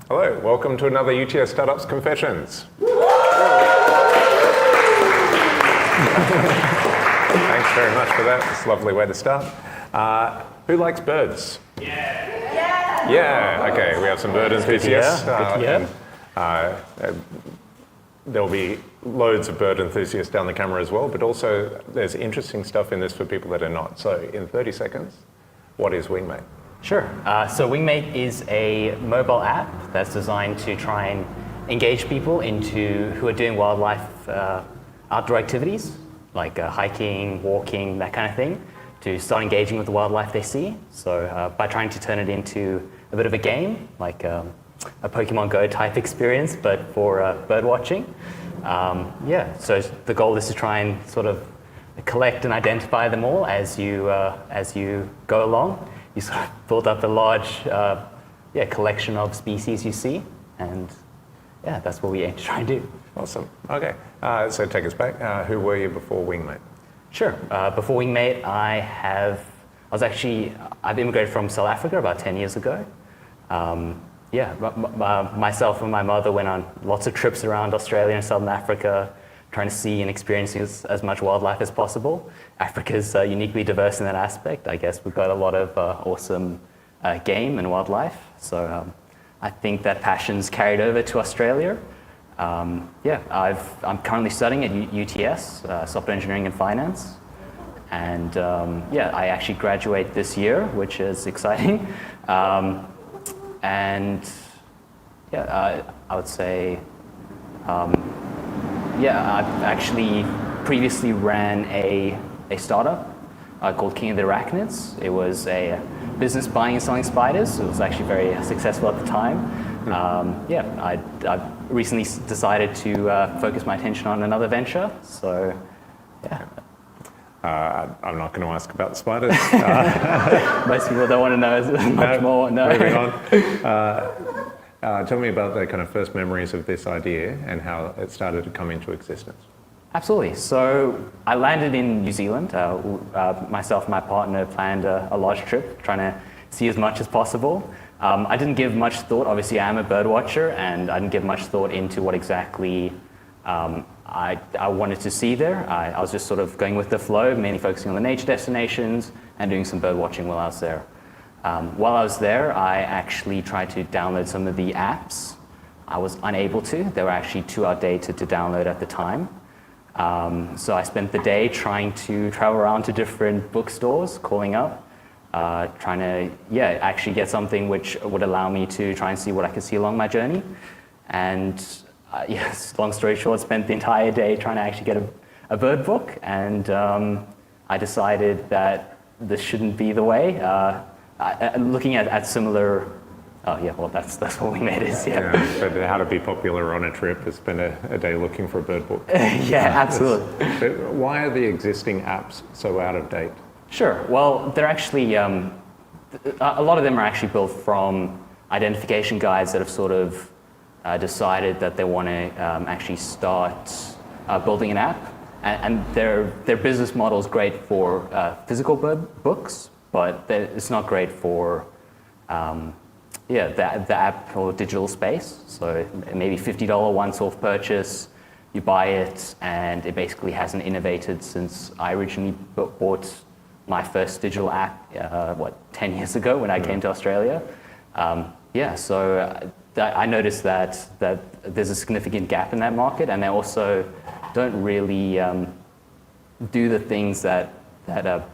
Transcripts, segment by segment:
Hello, welcome to another UTS Startups Confessions. Thanks very much for that. It's a lovely way to start. Who likes birds? Yeah, okay, we have some bird enthusiasts. There'll be loads of bird enthusiasts down the camera as well, but also there's interesting stuff in this for people that are not. So in 30 seconds, what is Wingmate? Sure. So Wingmate is a mobile app that's designed to try and engage people who are doing wildlife outdoor activities, like hiking, walking, that kind of thing, to start engaging with the wildlife they see. So by trying to turn it into a bit of a game, like a Pokemon Go type experience, but for bird watching. So the goal is to try and sort of collect and identify them all as you go along. You sort of build up a large collection of species you see, and that's what we aim to try and do. Awesome. Okay, so take us back. Who were you before Wingmate? Sure. Before Wingmate, I've immigrated from South Africa about 10 years ago. Myself and my mother went on lots of trips around Australia and Southern Africa, trying to see and experience as much wildlife as possible. Africa's uniquely diverse in that aspect. I guess we've got a lot of awesome game and wildlife. So I think that passion's carried over to Australia. I'm currently studying at UTS, Software Engineering and Finance. And I actually graduate this year, which is exciting. I would say, I've actually previously ran a startup called King of the Arachnids. It was a business buying and selling spiders. It was actually very successful at the time. I recently decided to focus my attention on another venture. So, I'm not going to ask about the spiders. Most people don't want to know much more. No. Moving on. Tell me about the kind of first memories of this idea and how it started to come into existence. Absolutely. So I landed in New Zealand. Myself and my partner planned a large trip, trying to see as much as possible. I didn't give much thought. Obviously, I am a bird watcher, and I didn't give much thought into what exactly I wanted to see there. I was just sort of going with the flow, mainly focusing on the nature destinations and doing some bird watching while I was there. While I was there, I actually tried to download some of the apps. I was unable to. They were actually too outdated to download at the time. So I spent the day trying to travel around to different bookstores, calling up, trying to actually get something which would allow me to try and see what I could see along my journey. And long story short, spent the entire day trying to actually get a bird book, and I decided that this shouldn't be the way. Looking at similar, that's what Wingmate is. But how to be popular on a trip is spend a day looking for a bird book. Absolutely. But why are the existing apps so out of date? Sure. Well, they're actually a lot of them are actually built from identification guides that have sort of decided that they want to actually start building an app, and their business model is great for physical bird books, but it's not great for the app or digital space. So maybe $50 once-off purchase, you buy it, and it basically hasn't innovated since I originally bought my first digital app, 10 years ago when I came to Australia. I noticed that there's a significant gap in that market, and they also don't really do the things that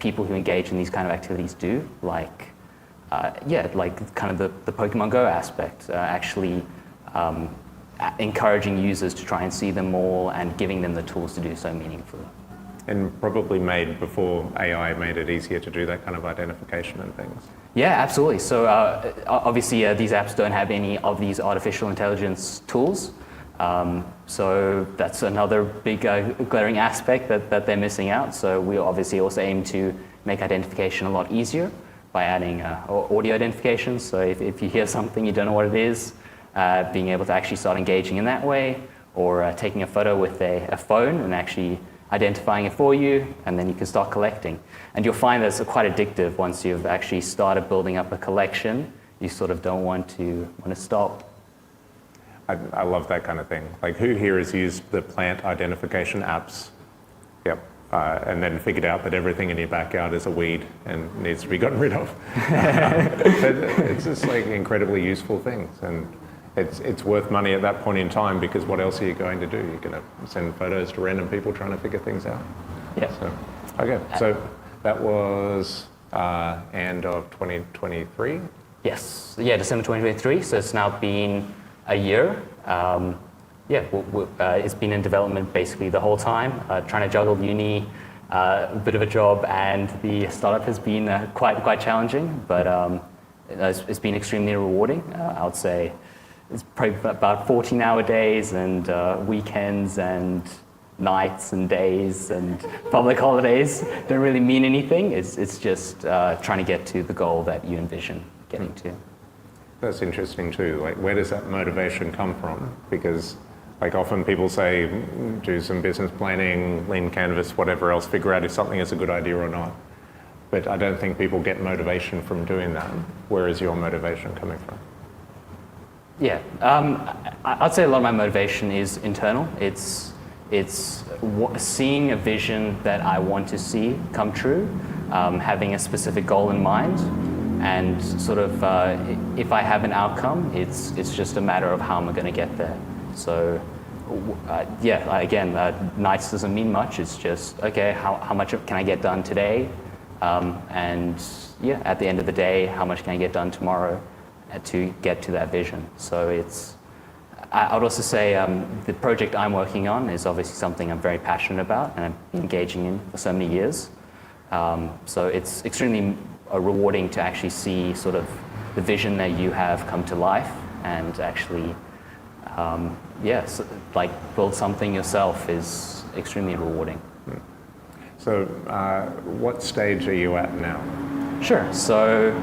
people who engage in these kind of activities do, like kind of the Pokemon Go aspect, actually encouraging users to try and see them all and giving them the tools to do so meaningfully. And probably made before AI made it easier to do that kind of identification and things. Yeah, absolutely. So obviously these apps don't have any of these artificial intelligence tools. So that's another big glaring aspect that they're missing out. So we obviously also aim to make identification a lot easier by adding audio identification. So if you hear something, you don't know what it is, being able to actually start engaging in that way, or taking a photo with a phone and actually identifying it for you, and then you can start collecting. And you'll find that it's quite addictive once you've actually started building up a collection. You sort of don't want to stop. I love that kind of thing. Like, who here has used the plant identification apps? Yep. And then figured out that everything in your backyard is a weed and needs to be gotten rid of. But it's just like incredibly useful things, and it's worth money at that point in time, because what else are you going to do? You're going to send photos to random people trying to figure things out. Yeah. So, okay, so that was end of 2023? Yes, yeah, December 2023, so it's now been a year. It's been in development basically the whole time, trying to juggle uni, a bit of a job, and the startup has been quite challenging, but it's been extremely rewarding. I would say it's probably about 14-hour days and weekends and nights and days and public holidays don't really mean anything. It's just trying to get to the goal that you envision getting to. That's interesting too. Like, where does that motivation come from? Because like often people say, do some business planning, lean canvas, whatever else, figure out if something is a good idea or not. But I don't think people get motivation from doing that. Where is your motivation coming from? Yeah, I'd say a lot of my motivation is internal. It's seeing a vision that I want to see come true, having a specific goal in mind, and sort of if I have an outcome, it's just a matter of how am I going to get there. So nights doesn't mean much. It's just, okay, how much can I get done today? And yeah, at the end of the day, how much can I get done tomorrow to get to that vision? So I would also say the project I'm working on is obviously something I'm very passionate about and I've been engaging in for so many years. So it's extremely rewarding to actually see sort of the vision that you have come to life and actually, build something yourself is extremely rewarding. So what stage are you at now? Sure. So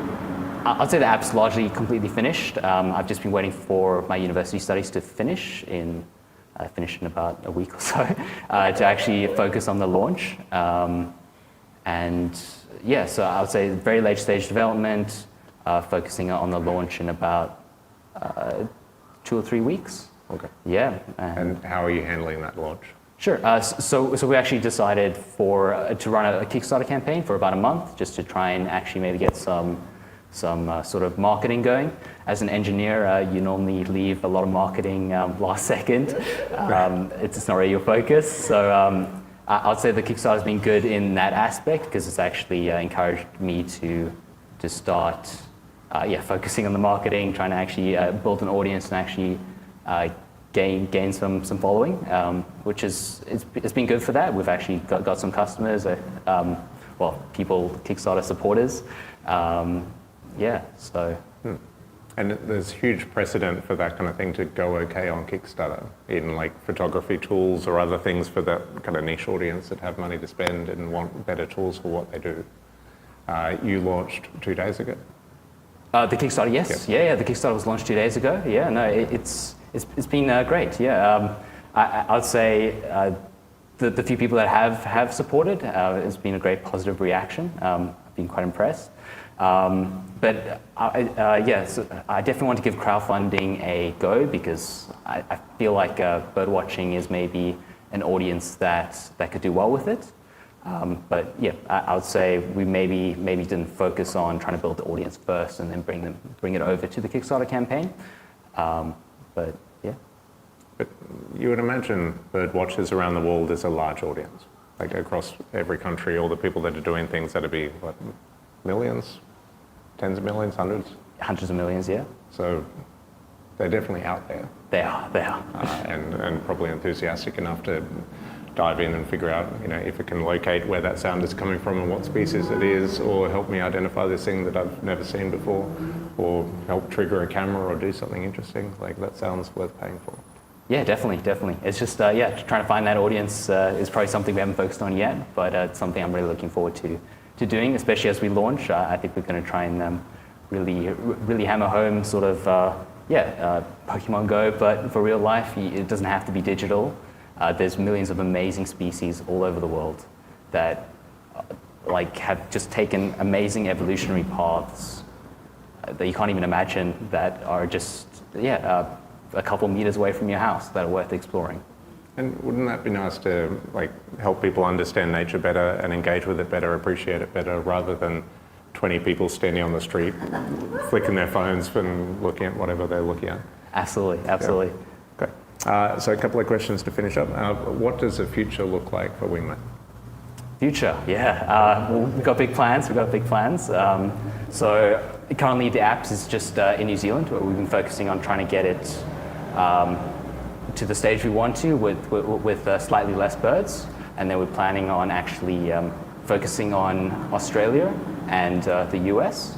I'd say the app's largely completely finished. I've just been waiting for my university studies to finish in about a week or so to actually focus on the launch. So I would say very late stage development, focusing on the launch in about 2 or 3 weeks. Okay. Yeah. And how are you handling that launch? Sure. So we actually decided to run a Kickstarter campaign for about a month, just to try and actually maybe get some sort of marketing going. As an engineer, you normally leave a lot of marketing last second. It's not really your focus. So I'd say the Kickstarter has been good in that aspect, because it's actually encouraged me to start focusing on the marketing, trying to actually build an audience and actually gain some following, which it's been good for that. We've actually got some customers, people, Kickstarter supporters. And there's huge precedent for that kind of thing to go okay on Kickstarter, in like photography tools or other things for that kind of niche audience that have money to spend and want better tools for what they do. You launched 2 days ago? The Kickstarter, yes. Yep. Yeah, the Kickstarter was launched 2 days ago. Yeah, no, it's been great. Yeah, I would say the few people that have supported, it's been a great positive reaction. I've been quite impressed. But I definitely want to give crowdfunding a go, because I feel like bird watching is maybe an audience that could do well with it. But yeah, I would say we maybe didn't focus on trying to build the audience first and then bring it over to the Kickstarter campaign. But yeah. But you would imagine bird watchers around the world is a large audience, like across every country, all the people that are doing things, that'd be what, millions, tens of millions, hundreds? Hundreds of millions, yeah. So they're definitely out there. They are. And probably enthusiastic enough to dive in and figure out, if it can locate where that sound is coming from and what species it is, or help me identify this thing that I've never seen before, or help trigger a camera or do something interesting. Like, that sounds worth paying for. Yeah, definitely. It's just, trying to find that audience is probably something we haven't focused on yet, but it's something I'm really looking forward to doing, especially as we launch. I think we're going to try and really hammer home sort of, Pokemon Go, but for real life, it doesn't have to be digital. There's millions of amazing species all over the world that have just taken amazing evolutionary paths that you can't even imagine, that are just a couple meters away from your house that are worth exploring. And wouldn't that be nice to like help people understand nature better and engage with it better, appreciate it better, rather than 20 people standing on the street flicking their phones and looking at whatever they're looking at? Absolutely, absolutely. Yeah. Okay. So a couple of questions to finish up. What does the future look like for Wingmate? Future, yeah. We've got big plans. So currently the app is just in New Zealand, where we've been focusing on trying to get it to the stage we want to with slightly less birds. And then we're planning on actually focusing on Australia and the US.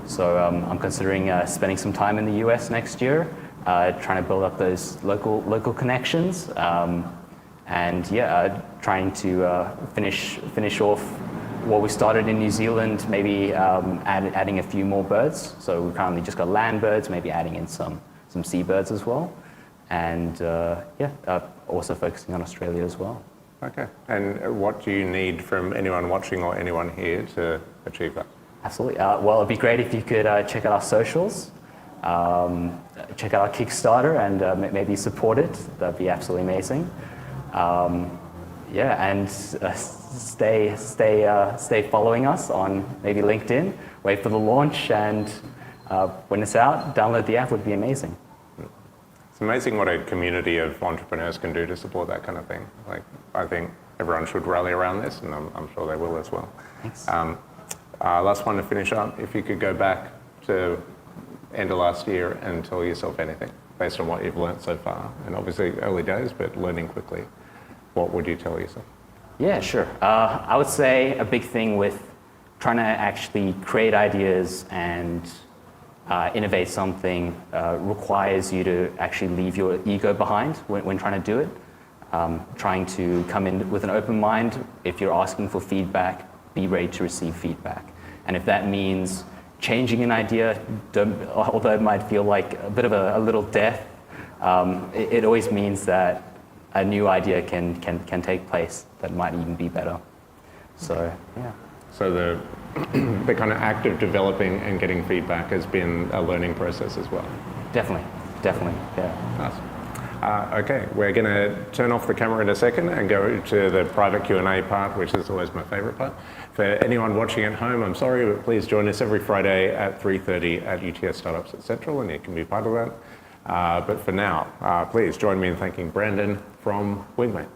So I'm considering spending some time in the US next year, trying to build up those local connections. And yeah, trying to finish off what we started in New Zealand, maybe adding a few more birds. So we've currently just got land birds, maybe adding in some seabirds as well. And also focusing on Australia as well. Okay. And what do you need from anyone watching or anyone here to achieve that? Absolutely. Well, it'd be great if you could check out our socials, check out our Kickstarter, and maybe support it. That'd be absolutely amazing. And stay following us on maybe LinkedIn. Wait for the launch, and when it's out, download the app. Would be amazing. It's amazing what a community of entrepreneurs can do to support that kind of thing. Like, I think everyone should rally around this, and I'm sure they will as well. Thanks. Last one to finish up. If you could go back to end of last year and tell yourself anything based on what you've learned so far, and obviously early days, but learning quickly, what would you tell yourself? Yeah, sure. I would say a big thing with trying to actually create ideas and innovate something requires you to actually leave your ego behind when trying to do it. Trying to come in with an open mind. If you're asking for feedback, be ready to receive feedback. And if that means changing an idea, although it might feel like a bit of a little death, it always means that a new idea can take place that might even be better. So, yeah. So the kind of act of developing and getting feedback has been a learning process as well. Definitely, yeah. Nice. Okay, we're going to turn off the camera in a second and go to the private Q&A part, which is always my favorite part. For anyone watching at home, I'm sorry, but please join us every Friday at 3:30 at UTS Startups at Central, and you can be part of that. But for now, please join me in thanking Brandon from Wingmate.